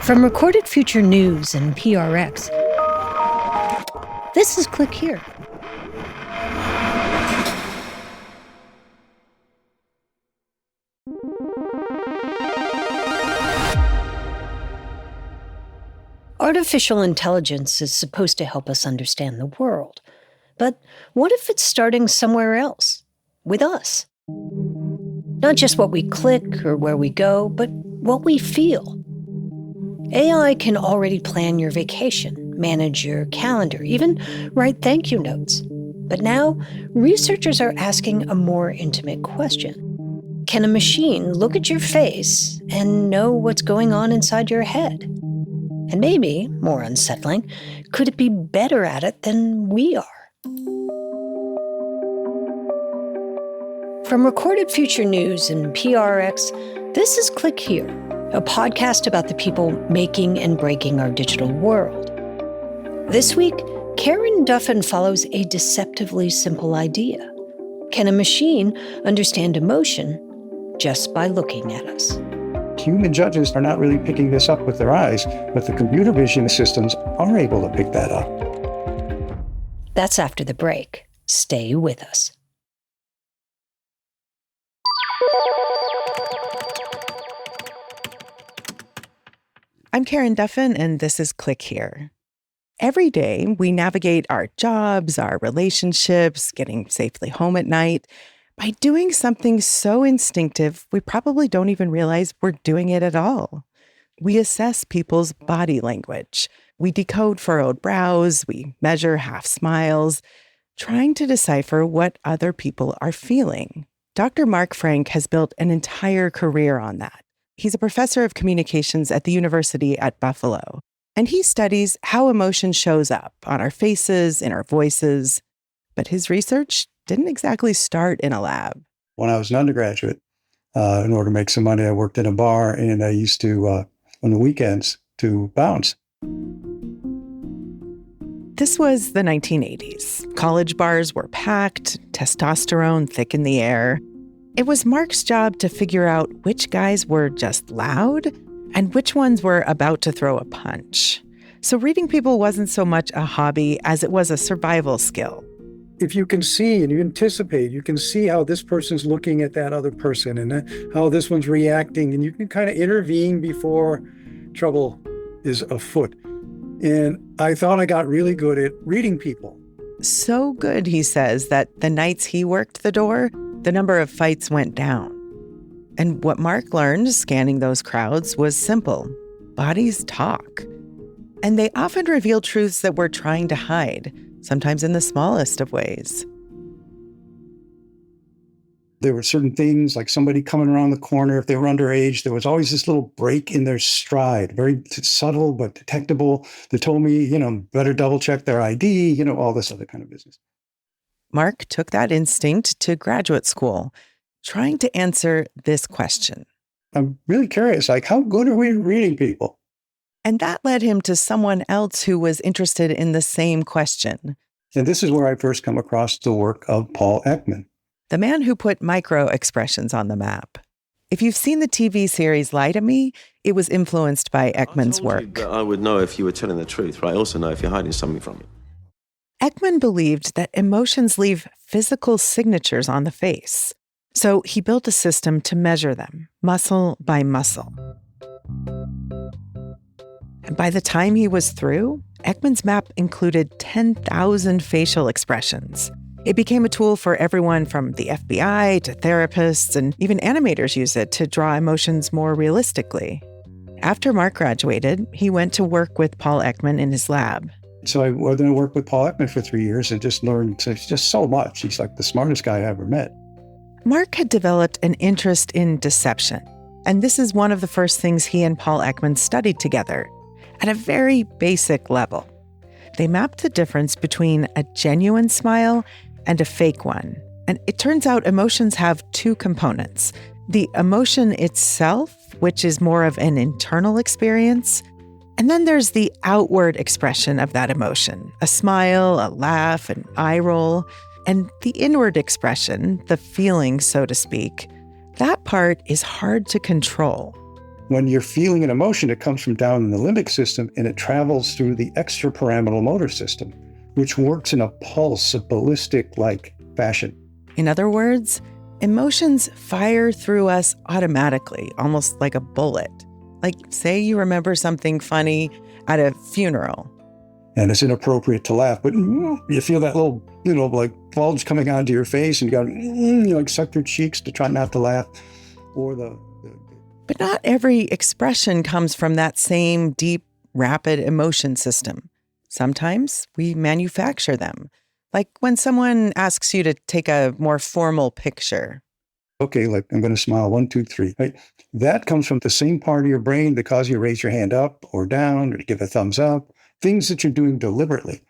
From Recorded Future News and PRX, this is Click Here. Artificial intelligence is supposed to help us understand the world. But what if it's starting somewhere else, with us? Not just what we click or where we go, but what we feel. AI can already plan your vacation, manage your calendar, even write thank you notes. But now, researchers are asking a more intimate question. Can a machine look at your face and know what's going on inside your head? And maybe, more unsettling, could it be better at it than we are? From Recorded Future News and PRX, this is Click Here, a podcast about the people making and breaking our digital world. This week, Karen Duffin follows a deceptively simple idea. Can a machine understand emotion just by looking at us? Human judges are not really picking this up with their eyes, but the computer vision systems are able to pick that up. That's after the break. Stay with us. I'm Karen Duffin, and this is Click Here. Every day, we navigate our jobs, our relationships, getting safely home at night, by doing something so instinctive, we probably don't even realize we're doing it at all. We assess people's body language. We decode furrowed brows. We measure half smiles, trying to decipher what other people are feeling. Dr. Mark Frank has built an entire career on that. He's a professor of communications at the University at Buffalo, and he studies how emotion shows up on our faces, in our voices. But his research didn't exactly start in a lab. When I was an undergraduate, in order to make some money, I worked in a bar, and I used to, on the weekends, to bounce. This was the 1980s. College bars were packed, testosterone thick in the air. It was Mark's job to figure out which guys were just loud and which ones were about to throw a punch. So reading people wasn't so much a hobby as it was a survival skill. If you can see and you anticipate, you can see how this person's looking at that other person and how this one's reacting, and you can kind of intervene before trouble is afoot. And I thought I got really good at reading people. So good, he says, that the nights he worked the door, the number of fights went down. And what Mark learned scanning those crowds was simple. Bodies talk. And they often reveal truths that we're trying to hide, sometimes in the smallest of ways. There were certain things, like somebody coming around the corner, if they were underage, there was always this little break in their stride, very subtle but detectable, that told me, better double check their ID, all this other kind of business. Mark took that instinct to graduate school, trying to answer this question. I'm really curious, how good are we at reading people? And that led him to someone else who was interested in the same question. And this is where I first come across the work of Paul Ekman, the man who put micro-expressions on the map. If you've seen the TV series Lie to Me, it was influenced by Ekman's work. I would know if you were telling the truth, but I also know if you're hiding something from me. Ekman believed that emotions leave physical signatures on the face. So he built a system to measure them, muscle by muscle. And by the time he was through, Ekman's map included 10,000 facial expressions. It became a tool for everyone from the FBI to therapists, and even animators use it to draw emotions more realistically. After Mark graduated, he went to work with Paul Ekman in his lab. So I went to work with Paul Ekman for 3 years and just learned just so much. He's like the smartest guy I ever met. Mark had developed an interest in deception, and this is one of the first things he and Paul Ekman studied together, at a very basic level. They mapped the difference between a genuine smile and a fake one. And it turns out emotions have two components. The emotion itself, which is more of an internal experience, and then there's the outward expression of that emotion, a smile, a laugh, an eye roll. And the inward expression, the feeling, so to speak, that part is hard to control. When you're feeling an emotion, it comes from down in the limbic system and it travels through the extrapyramidal motor system, which works in a pulse, a ballistic-like fashion. In other words, emotions fire through us automatically, almost like a bullet. Like, say you remember something funny at a funeral. And it's inappropriate to laugh, but you feel that little, like bulge coming onto your face and you got, suck your cheeks to try not to laugh. Or But not every expression comes from that same deep, rapid emotion system. Sometimes we manufacture them. Like when someone asks you to take a more formal picture. Okay, like I'm going to smile, 1, 2, 3. Right? That comes from the same part of your brain that causes you to raise your hand up or down or to give a thumbs up, things that you're doing deliberately.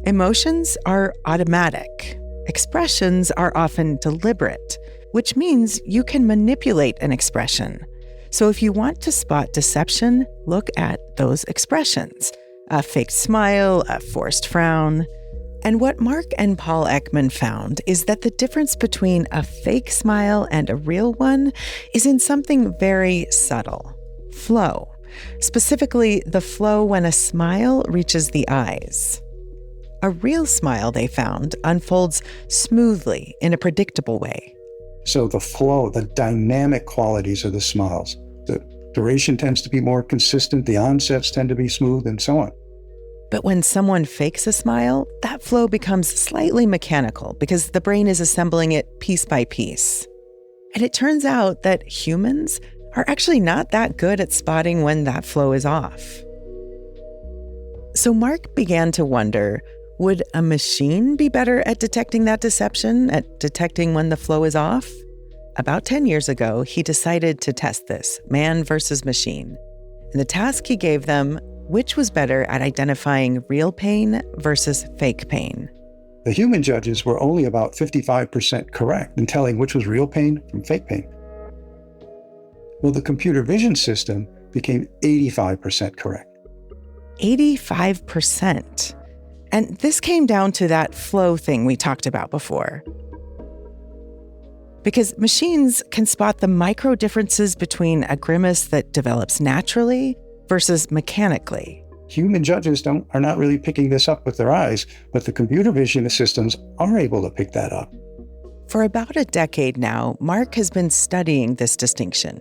Emotions are automatic. Expressions are often deliberate, which means you can manipulate an expression. So if you want to spot deception, look at those expressions. A fake smile, a forced frown. And what Mark and Paul Ekman found is that the difference between a fake smile and a real one is in something very subtle: flow. Specifically, the flow when a smile reaches the eyes. A real smile, they found, unfolds smoothly in a predictable way. So the flow, the dynamic qualities of the smiles, the duration tends to be more consistent, the onsets tend to be smooth, and so on. But when someone fakes a smile, that flow becomes slightly mechanical because the brain is assembling it piece by piece. And it turns out that humans are actually not that good at spotting when that flow is off. So Mark began to wonder, would a machine be better at detecting that deception, at detecting when the flow is off? About 10 years ago, he decided to test this, man versus machine. And the task he gave them, which was better at identifying real pain versus fake pain. The human judges were only about 55% correct in telling which was real pain from fake pain. Well, the computer vision system became 85% correct. 85%. And this came down to that flow thing we talked about before. Because machines can spot the micro differences between a grimace that develops naturally versus mechanically. Human judges are not really picking this up with their eyes, but the computer vision systems are able to pick that up. For about a decade now, Mark has been studying this distinction.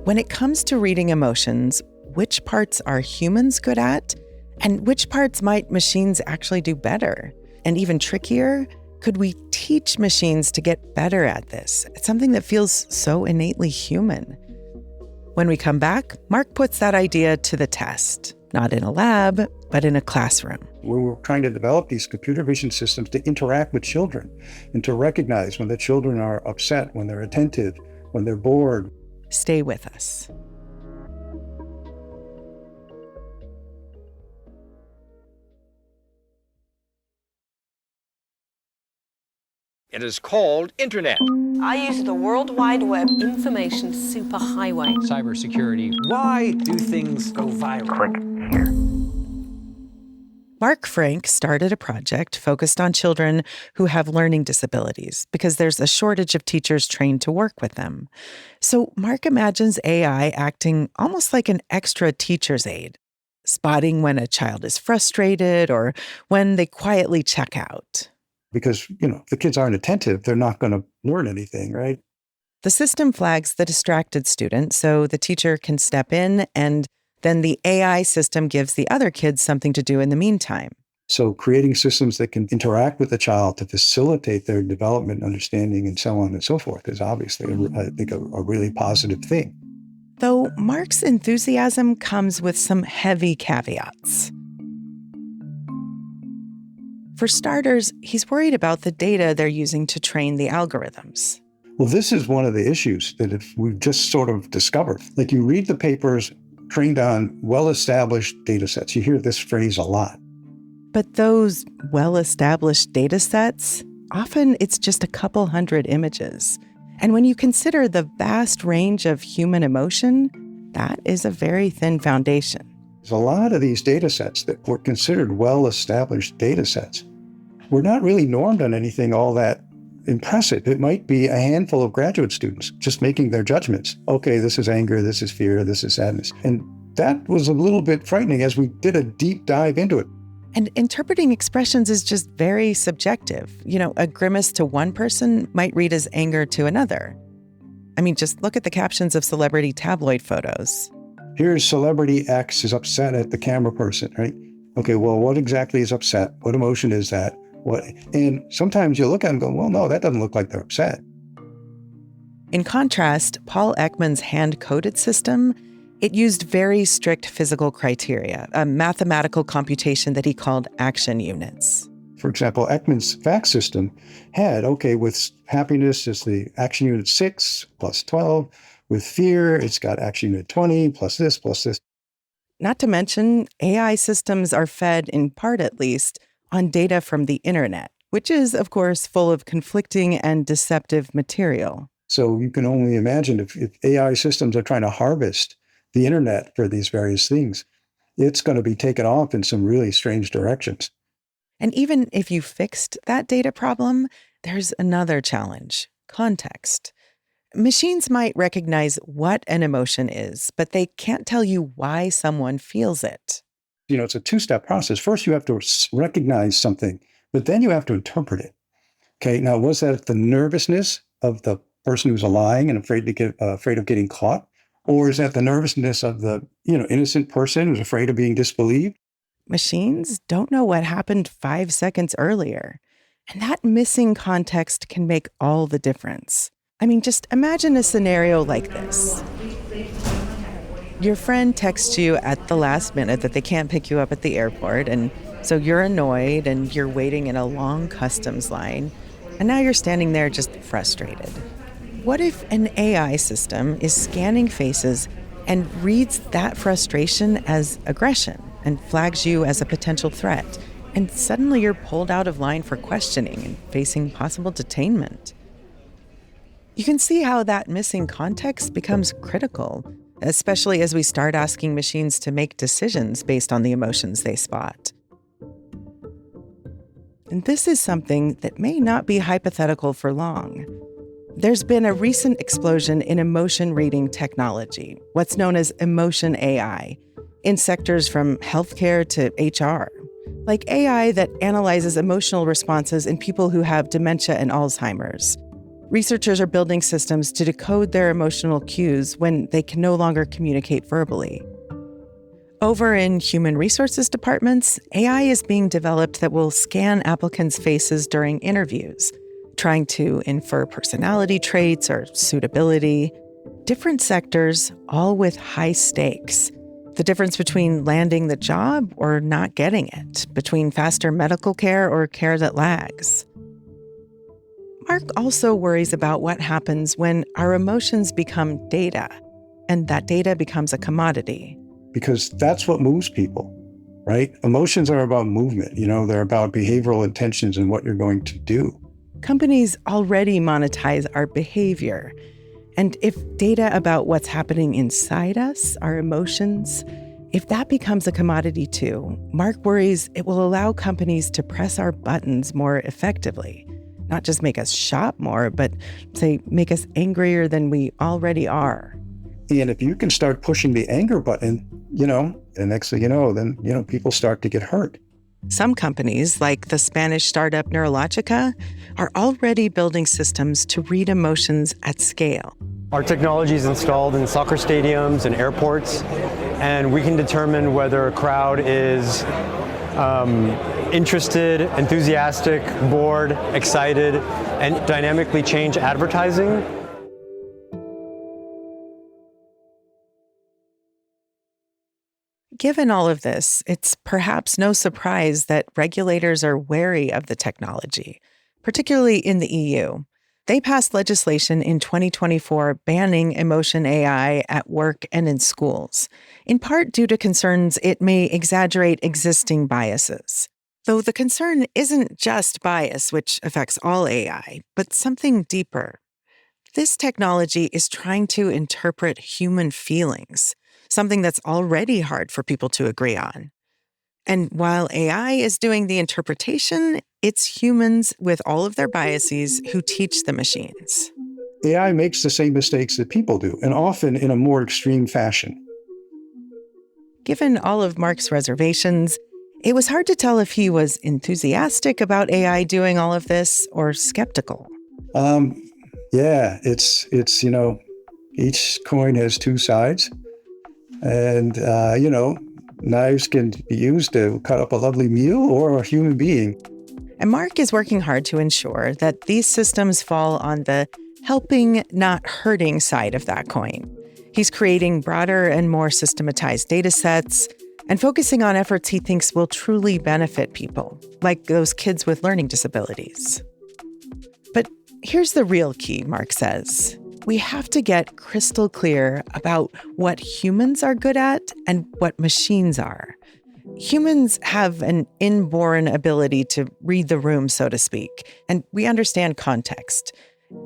When it comes to reading emotions, which parts are humans good at, and which parts might machines actually do better? And even trickier, could we teach machines to get better at this? It's something that feels so innately human. When we come back, Mark puts that idea to the test, not in a lab, but in a classroom. We were trying to develop these computer vision systems to interact with children and to recognize when the children are upset, when they're attentive, when they're bored. Stay with us. It is called Internet. I use the World Wide Web information superhighway. Cybersecurity. Why do things go viral? Click here. Mark Frank started a project focused on children who have learning disabilities because there's a shortage of teachers trained to work with them. So Mark imagines AI acting almost like an extra teacher's aide, spotting when a child is frustrated or when they quietly check out. Because, if the kids aren't attentive, they're not going to learn anything, right? The system flags the distracted student so the teacher can step in, and then the AI system gives the other kids something to do in the meantime. So creating systems that can interact with the child to facilitate their development, understanding, and so on and so forth is obviously, I think, a really positive thing. Though Mark's enthusiasm comes with some heavy caveats. For starters, he's worried about the data they're using to train the algorithms. Well, this is one of the issues that we've just sort of discovered. Like, you read the papers trained on well-established data sets. You hear this phrase a lot. But those well-established data sets, often it's just a couple hundred images. And when you consider the vast range of human emotion, that is a very thin foundation. There's a lot of these data sets that were considered well-established data sets. We're not really normed on anything all that impressive. It might be a handful of graduate students just making their judgments. Okay, this is anger, this is fear, this is sadness. And that was a little bit frightening as we did a deep dive into it. And interpreting expressions is just very subjective. A grimace to one person might read as anger to another. I mean, just look at the captions of celebrity tabloid photos. Here's celebrity X is upset at the camera person, right? Okay, well, what exactly is upset? What emotion is that? And sometimes you look at them and go, well, no, that doesn't look like they're upset. In contrast, Paul Ekman's hand-coded system, it used very strict physical criteria, a mathematical computation that he called action units. For example, Ekman's fact system had, with happiness, it's the action unit 6 plus 12. With fear, it's got action unit 20 plus this plus this. Not to mention, AI systems are fed, in part at least, on data from the internet, which is, of course, full of conflicting and deceptive material. So you can only imagine if AI systems are trying to harvest the internet for these various things, it's going to be taken off in some really strange directions. And even if you fixed that data problem, there's another challenge: context. Machines might recognize what an emotion is, but they can't tell you why someone feels it. It's a two-step process. First, you have to recognize something, but then you have to interpret it. Okay, now was that the nervousness of the person who's lying and afraid of getting caught? Or is that the nervousness of the innocent person who's afraid of being disbelieved? Machines don't know what happened 5 seconds earlier. And that missing context can make all the difference. I mean, just imagine a scenario like this. Your friend texts you at the last minute that they can't pick you up at the airport, and so you're annoyed and you're waiting in a long customs line, and now you're standing there just frustrated. What if an AI system is scanning faces and reads that frustration as aggression and flags you as a potential threat, and suddenly you're pulled out of line for questioning and facing possible detainment? You can see how that missing context becomes critical, especially as we start asking machines to make decisions based on the emotions they spot. And this is something that may not be hypothetical for long. There's been a recent explosion in emotion reading technology, what's known as emotion AI, in sectors from healthcare to HR, like AI that analyzes emotional responses in people who have dementia and Alzheimer's. Researchers are building systems to decode their emotional cues when they can no longer communicate verbally. Over in human resources departments, AI is being developed that will scan applicants' faces during interviews, trying to infer personality traits or suitability. Different sectors, all with high stakes. The difference between landing the job or not getting it, between faster medical care or care that lags. Mark also worries about what happens when our emotions become data, and that data becomes a commodity. Because that's what moves people, right? Emotions are about movement. They're about behavioral intentions and what you're going to do. Companies already monetize our behavior. And if data about what's happening inside us, our emotions, if that becomes a commodity too, Mark worries it will allow companies to press our buttons more effectively. Not just make us shop more, but say make us angrier than we already are. And if you can start pushing the anger button, the next thing you know, then, people start to get hurt. Some companies, like the Spanish startup Neurologica, are already building systems to read emotions at scale. Our technology is installed in soccer stadiums and airports, and we can determine whether a crowd is interested, enthusiastic, bored, excited, and dynamically change advertising. Given all of this, it's perhaps no surprise that regulators are wary of the technology, particularly in the EU. They passed legislation in 2024 banning emotion AI at work and in schools, in part due to concerns it may exaggerate existing biases. Though the concern isn't just bias, which affects all AI, but something deeper. This technology is trying to interpret human feelings, something that's already hard for people to agree on. And while AI is doing the interpretation, It's humans with all of their biases who teach the machines. AI makes the same mistakes that people do, and often in a more extreme fashion. Given all of Mark's reservations, it was hard to tell if he was enthusiastic about AI doing all of this or skeptical. Yeah, it's each coin has two sides. And, knives can be used to cut up a lovely meal or a human being. And Mark is working hard to ensure that these systems fall on the helping, not hurting side of that coin. He's creating broader and more systematized data sets and focusing on efforts he thinks will truly benefit people, like those kids with learning disabilities. But here's the real key, Mark says. We have to get crystal clear about what humans are good at and what machines are. Humans have an inborn ability to read the room, so to speak, and we understand context.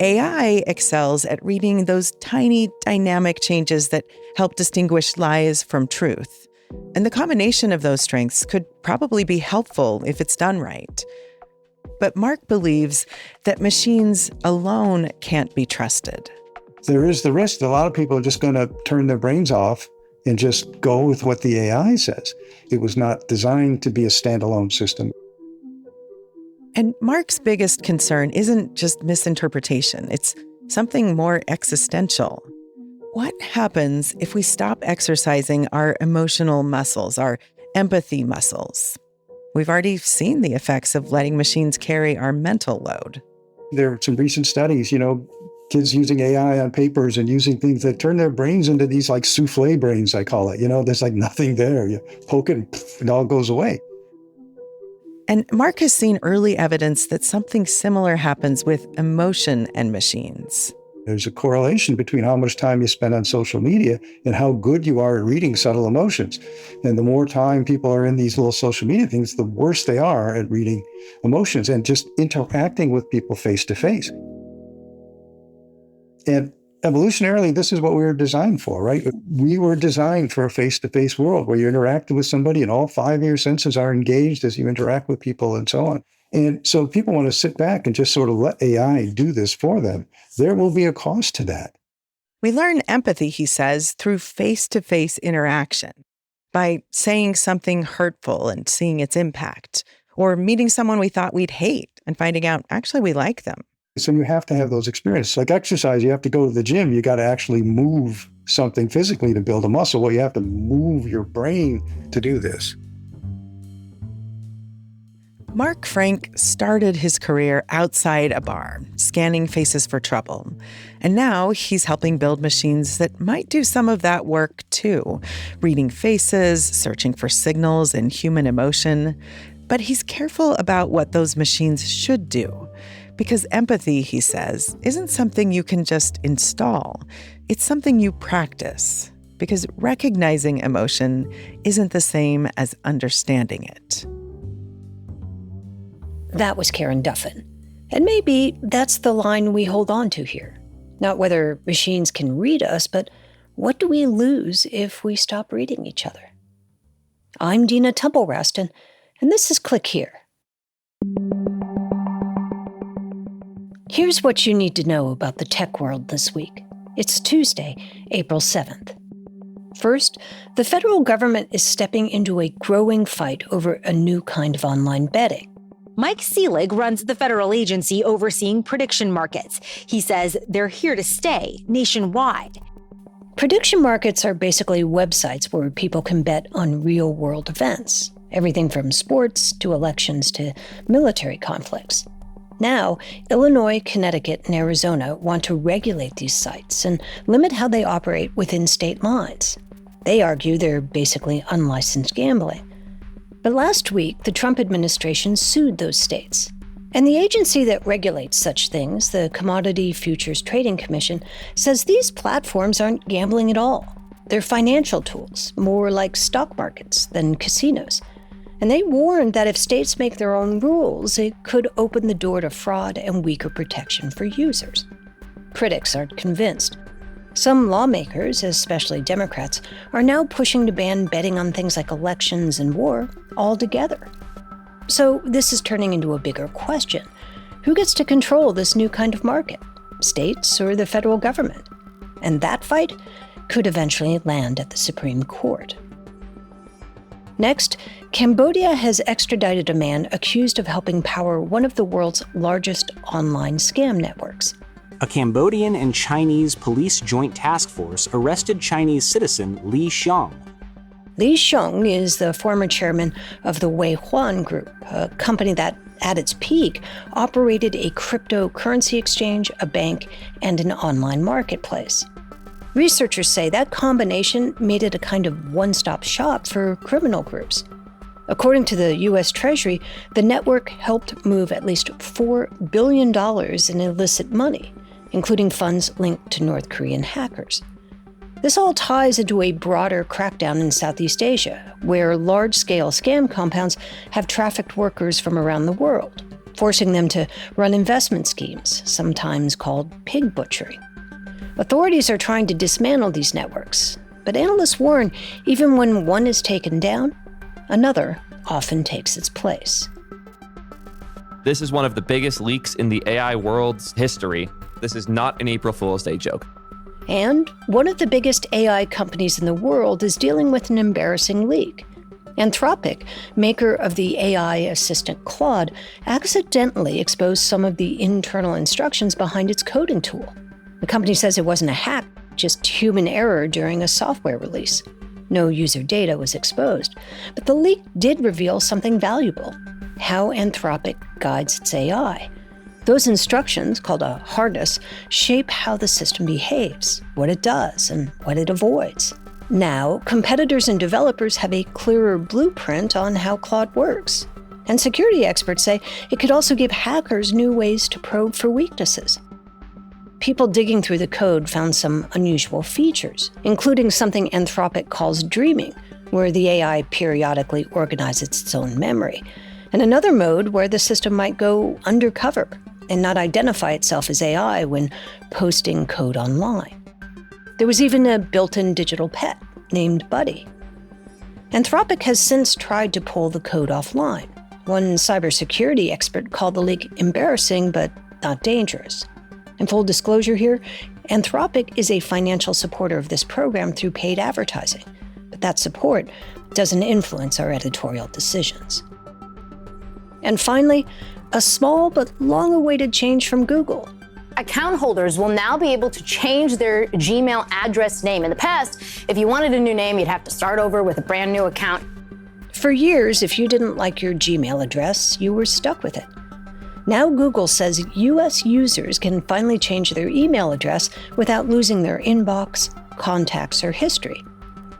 AI excels at reading those tiny dynamic changes that help distinguish lies from truth. And the combination of those strengths could probably be helpful if it's done right. But Mark believes that machines alone can't be trusted. There is the risk that a lot of people are just going to turn their brains off and just go with what the AI says. It was not designed to be a standalone system. And Mark's biggest concern isn't just misinterpretation. It's something more existential. What happens if we stop exercising our emotional muscles, our empathy muscles? We've already seen the effects of letting machines carry our mental load. There are some recent studies, kids using AI on papers and using things that turn their brains into these like souffle brains, I call it. There's like nothing there. You poke it and it all goes away. And Mark has seen early evidence that something similar happens with emotion and machines. There's a correlation between how much time you spend on social media and how good you are at reading subtle emotions. And the more time people are in these little social media things, the worse they are at reading emotions and just interacting with people face to face. And evolutionarily, this is what we were designed for, right? We were designed for a face-to-face world where you're interacting with somebody and all five of your senses are engaged as you interact with people and so on. And so people want to sit back and just sort of let AI do this for them. There will be a cost to that. We learn empathy, he says, through face-to-face interaction, by saying something hurtful and seeing its impact, or meeting someone we thought we'd hate and finding out actually we like them. So you have to have those experiences. Like exercise, you have to go to the gym. You got to actually move something physically to build a muscle. Well, you have to move your brain to do this. Mark Frank started his career outside a bar, scanning faces for trouble. And now he's helping build machines that might do some of that work too, reading faces, searching for signals in human emotion. But he's careful about what those machines should do. Because empathy, he says, isn't something you can just install. It's something you practice. Because recognizing emotion isn't the same as understanding it. That was Karen Duffin. And maybe that's the line we hold on to here. Not whether machines can read us, but what do we lose if we stop reading each other? I'm Dina Temple-Raston, and this is Click Here. Here's what you need to know about the tech world this week. It's Tuesday, April 7th. First, the federal government is stepping into a growing fight over a new kind of online betting. Mike Seelig runs the federal agency overseeing prediction markets. He says they're here to stay nationwide. Prediction markets are basically websites where people can bet on real-world events, everything from sports to elections to military conflicts. Now, Illinois, Connecticut, and Arizona want to regulate these sites and limit how they operate within state lines. They argue they're basically unlicensed gambling. But last week, the Trump administration sued those states. And the agency that regulates such things, the Commodity Futures Trading Commission, says these platforms aren't gambling at all. They're financial tools, more like stock markets than casinos. And they warned that if states make their own rules, it could open the door to fraud and weaker protection for users. Critics aren't convinced. Some lawmakers, especially Democrats, are now pushing to ban betting on things like elections and war altogether. So this is turning into a bigger question. Who gets to control this new kind of market? States or the federal government? And that fight could eventually land at the Supreme Court. Next, Cambodia has extradited a man accused of helping power one of the world's largest online scam networks. A Cambodian and Chinese police joint task force arrested Chinese citizen Li Xiong. Li Xiong is the former chairman of the Weihuan Group, a company that, at its peak, operated a cryptocurrency exchange, a bank, and an online marketplace. Researchers say that combination made it a kind of one-stop shop for criminal groups. According to the U.S. Treasury, the network helped move at least $4 billion in illicit money, including funds linked to North Korean hackers. This all ties into a broader crackdown in Southeast Asia, where large-scale scam compounds have trafficked workers from around the world, forcing them to run investment schemes, sometimes called pig butchery. Authorities are trying to dismantle these networks, but analysts warn even when one is taken down, another often takes its place. This is one of the biggest leaks in the AI world's history. This is not an April Fool's Day joke. And one of the biggest AI companies in the world is dealing with an embarrassing leak. Anthropic, maker of the AI assistant Claude, accidentally exposed some of the internal instructions behind its coding tool. The company says it wasn't a hack, just human error during a software release. No user data was exposed, but the leak did reveal something valuable: how Anthropic guides its AI. Those instructions, called a harness, shape how the system behaves, what it does, and what it avoids. Now, competitors and developers have a clearer blueprint on how Claude works. And security experts say it could also give hackers new ways to probe for weaknesses. People digging through the code found some unusual features, including something Anthropic calls dreaming, where the AI periodically organizes its own memory, and another mode where the system might go undercover and not identify itself as AI when posting code online. There was even a built-in digital pet named Buddy. Anthropic has since tried to pull the code offline. One cybersecurity expert called the leak embarrassing but not dangerous. In full disclosure here, Anthropic is a financial supporter of this program through paid advertising, but that support doesn't influence our editorial decisions. And finally, a small but long-awaited change from Google. Account holders will now be able to change their Gmail address name. In the past, if you wanted a new name, you'd have to start over with a brand new account. For years, if you didn't like your Gmail address, you were stuck with it. Now Google says US users can finally change their email address without losing their inbox, contacts, or history.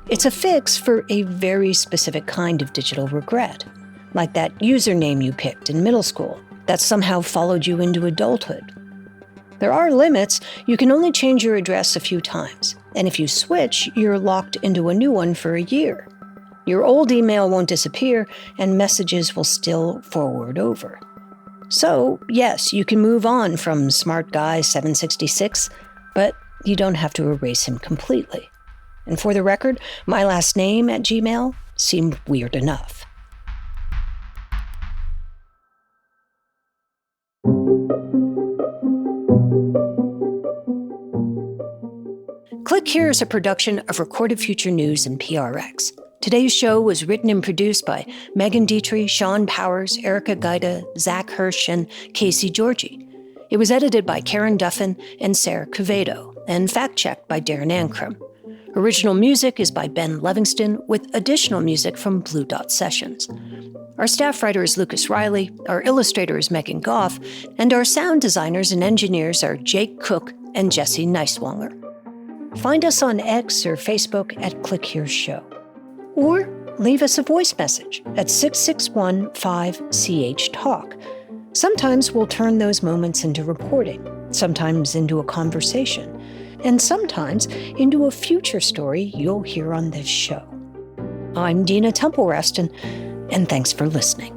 It's a fix for a very specific kind of digital regret, like that username you picked in middle school that somehow followed you into adulthood. There are limits. You can only change your address a few times, and if you switch, you're locked into a new one for a year. Your old email won't disappear, and messages will still forward over. So, yes, you can move on from Smart Guy 766, but you don't have to erase him completely. And for the record, my last name at Gmail seemed weird enough. Click Here is a production of Recorded Future News and PRX. Today's show was written and produced by Megan Dietrich, Sean Powers, Erica Gaida, Zach Hirsch, and Casey Georgie. It was edited by Karen Duffin and Sarah Quevedo, and fact-checked by Darren Ankrum. Original music is by Ben Livingston, with additional music from Blue Dot Sessions. Our staff writer is Lucas Riley, our illustrator is Megan Goff, and our sound designers and engineers are Jake Cook and Jesse Neiswanger. Find us on X or Facebook at Click Here Show. Or leave us a voice message at 661-5CH-TALK. Sometimes we'll turn those moments into reporting, sometimes into a conversation, and sometimes into a future story you'll hear on this show. I'm Dina Temple-Raston, and thanks for listening.